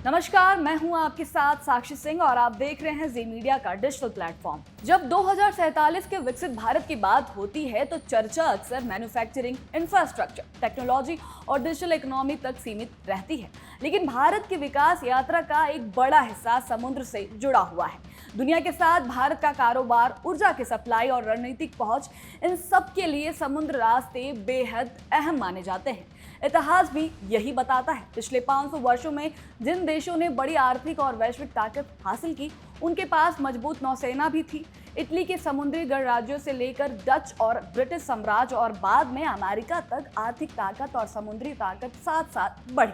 नमस्कार, मैं हूं आपके साथ साक्षी सिंह और आप देख रहे हैं जी मीडिया का डिजिटल प्लेटफॉर्म। जब 2047 के विकसित भारत की बात होती है तो चर्चा अक्सर मैन्युफैक्चरिंग, इंफ्रास्ट्रक्चर, टेक्नोलॉजी और डिजिटल इकोनॉमी तक सीमित रहती है। लेकिन भारत की विकास यात्रा का एक बड़ा हिस्सा समुद्र से जुड़ा हुआ है। दुनिया के साथ भारत का कारोबार, ऊर्जा की सप्लाई और रणनीतिक पहुंच, इन सब के लिए समुद्र रास्ते बेहद अहम माने जाते हैं। इतिहास भी यही बताता है। पिछले 500 वर्षों में जिन देशों ने बड़ी आर्थिक और वैश्विक ताकत हासिल की, उनके पास मजबूत नौसेना भी थी। इटली के समुद्री गणराज्यों से लेकर डच और ब्रिटिश साम्राज्य और बाद में अमेरिका तक आर्थिक ताकत और समुद्री ताकत साथ साथ बढ़ी।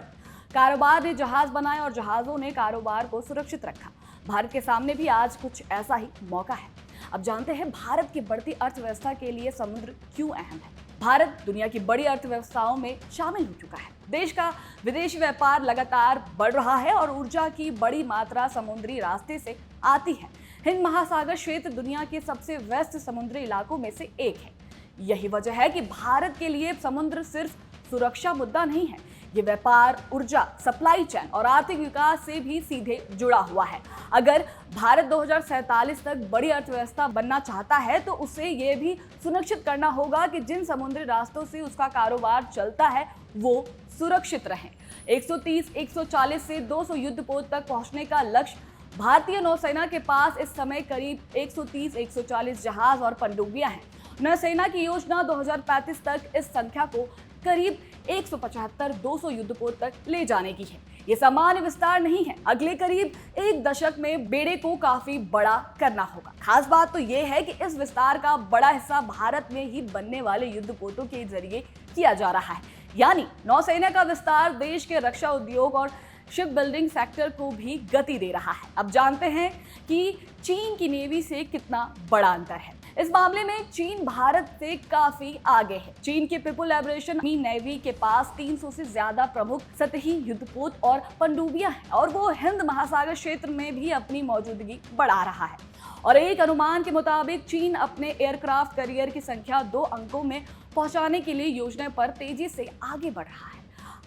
कारोबार ने जहाज बनाए और जहाजों ने कारोबार को सुरक्षित रखा। भारत के सामने भी आज कुछ ऐसा ही मौका है। अब जानते हैं भारत की बढ़ती अर्थव्यवस्था के लिए समुद्र क्यों अहम है। भारत दुनिया की बड़ी अर्थव्यवस्थाओं में शामिल हो चुका है। देश का विदेशी व्यापार लगातार बढ़ रहा है और ऊर्जा की बड़ी मात्रा समुद्री रास्ते से आती है। हिंद महासागर क्षेत्र दुनिया के सबसे व्यस्त समुद्री इलाकों में से एक है। यही वजह है कि भारत के लिए समुद्र सिर्फ सुरक्षा मुद्दा नहीं है, ये व्यापार, ऊर्जा, सप्लाई चेन और आर्थिक विकास से भी सीधे जुड़ा हुआ है। अगर भारत 2047 तक बड़ी अर्थव्यवस्था बनना चाहता है तो उसे ये भी सुनिश्चित करना होगा कि जिन समुद्री रास्तों से उसका कारोबार चलता है वो सुरक्षित रहें। 130, 140 से 200 युद्धपोत तक पहुंचने का लक्ष्य भारतीय नौसेना के पास इस समय करीब 130-140 जहाज और पनडुब्बियां हैं। नौसेना की योजना 2035 तक इस संख्या को करीब 175-200 युद्धपोत तक ले जाने की है। ये सामान्य विस्तार नहीं है। अगले करीब एक दशक में बेड़े को काफी बड़ा करना होगा। खास बात तो ये है कि इस विस्तार का बड़ा हिस्सा भारत में ही बनने वाले युद्धपोतों के जरिए किया जा रहा है। यानी नौसेना का विस्तार देश के रक्षा उद्योग और शिप बिल्डिंग सेक्टर को भी गति दे रहा है। अब जानते हैं कि चीन की नेवी से कितना बड़ा अंतर है। इस मामले में चीन भारत से काफी आगे है। चीन के पीपुल लिबरेशन नेवी के पास 300 से ज्यादा प्रमुख सतही युद्धपोत और पनडुब्बियां हैं और वो हिंद महासागर क्षेत्र में भी अपनी मौजूदगी बढ़ा रहा है। और एक अनुमान के मुताबिक चीन अपने एयरक्राफ्ट कैरियर की संख्या 2 अंकों में पहुंचाने के लिए योजना पर तेजी से आगे बढ़ रहा है।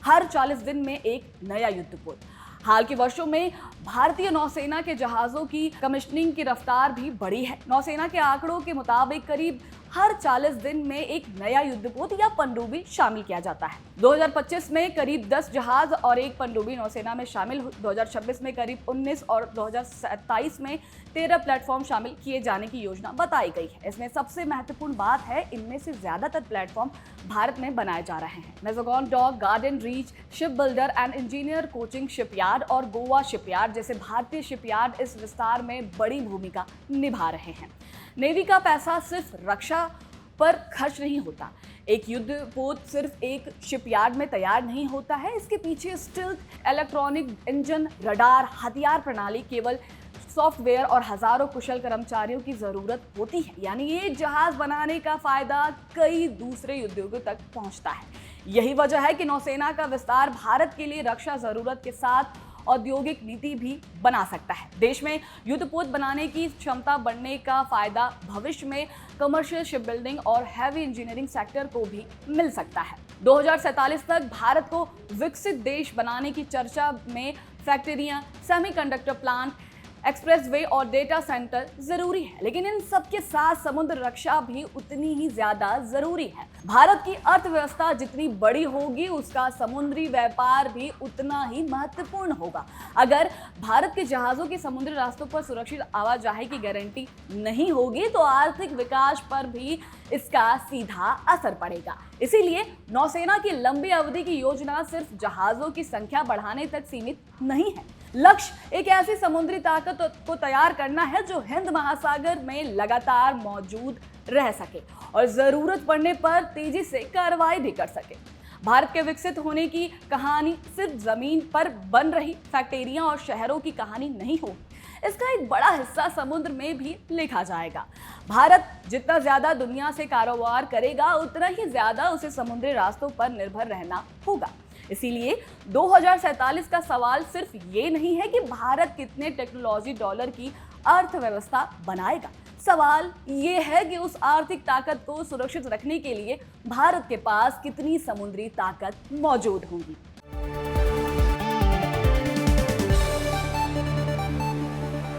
हर 40 दिन में एक नया युद्धपोत। हाल के वर्षों में भारतीय नौसेना के जहाजों की कमीशनिंग की रफ्तार भी बढ़ी है। नौसेना के आंकड़ों के मुताबिक करीब हर 40 दिन में एक नया युद्धपोत या पनडुब्बी शामिल किया जाता है। 2025 में करीब 10 जहाज और एक पनडुब्बी नौसेना में शामिल हुई। 2026 में करीब 19 और 2027 में 13 प्लेटफॉर्म शामिल किए जाने की योजना बताई गई है। इसमें सबसे महत्वपूर्ण बात है, इनमें से ज्यादातर प्लेटफॉर्म भारत में बनाए जा रहे हैं। Mazagon dock, Garden Reach, ship builder and engineer Cochin shipyard और गोवा शिपयार्ड जैसे भारतीय शिपयार्ड इस विस्तार में बड़ी भूमिका निभा रहे हैं। नेवी का पैसा सिर्फ रक्षा पर खर्च नहीं होता। एक युद्धपोत सिर्फ एक शिपयार्ड में तैयार नहीं होता है। इसके पीछे स्टिल्थ, इलेक्ट्रॉनिक इंजन, रडार, हथियार प्रणाली, केवल सॉफ्टवेयर और हजारों कुशल कर्मचारियों की जरूरत होती है। यानी एक जहाज बनाने का फायदा कई दूसरे उद्योगों तक पहुंचता है। यही वजह है कि नौसेना का विस्तार भारत के लिए रक्षा जरूरत के साथ औद्योगिक नीति भी बना सकता है। देश में युद्धपोत बनाने की क्षमता बढ़ने का फायदा भविष्य में कमर्शियल शिप बिल्डिंग और हैवी इंजीनियरिंग सेक्टर को भी मिल सकता है। 2047 तक भारत को विकसित देश बनाने की चर्चा में फैक्ट्रियां, सेमीकंडक्टर प्लांट, एक्सप्रेसवे और डेटा सेंटर जरूरी है, लेकिन इन सब के साथ समुद्र रक्षा भी उतनी ही ज्यादा जरूरी है। भारत की अर्थव्यवस्था जितनी बड़ी होगी, उसका समुद्री व्यापार भी उतना ही महत्वपूर्ण होगा। अगर भारत के जहाजों की समुद्री रास्तों पर सुरक्षित आवाजाही की गारंटी नहीं होगी तो आर्थिक विकास पर भी इसका सीधा असर पड़ेगा। इसीलिए नौसेना की लंबी अवधि की योजना सिर्फ जहाजों की संख्या बढ़ाने तक सीमित नहीं है। लक्ष्य एक ऐसी समुद्री ताकत को तैयार करना है जो हिंद महासागर में लगातार मौजूद रह सके और जरूरत पड़ने पर तेजी से कार्रवाई भी कर सके। भारत के विकसित होने की कहानी सिर्फ जमीन पर बन रही फैक्ट्रियां और शहरों की कहानी नहीं होगी। इसका एक बड़ा हिस्सा समुद्र में भी लिखा जाएगा। भारत जितना ज्यादा दुनिया से कारोबार करेगा, उतना ही ज्यादा उसे समुद्री रास्तों पर निर्भर रहना होगा। इसीलिए 2047 का सवाल सिर्फ ये नहीं है कि भारत कितने टेक्नोलॉजी डॉलर की अर्थव्यवस्था बनाएगा। सवाल ये है कि उस आर्थिक ताकत को सुरक्षित रखने के लिए भारत के पास कितनी समुद्री ताकत मौजूद होगी।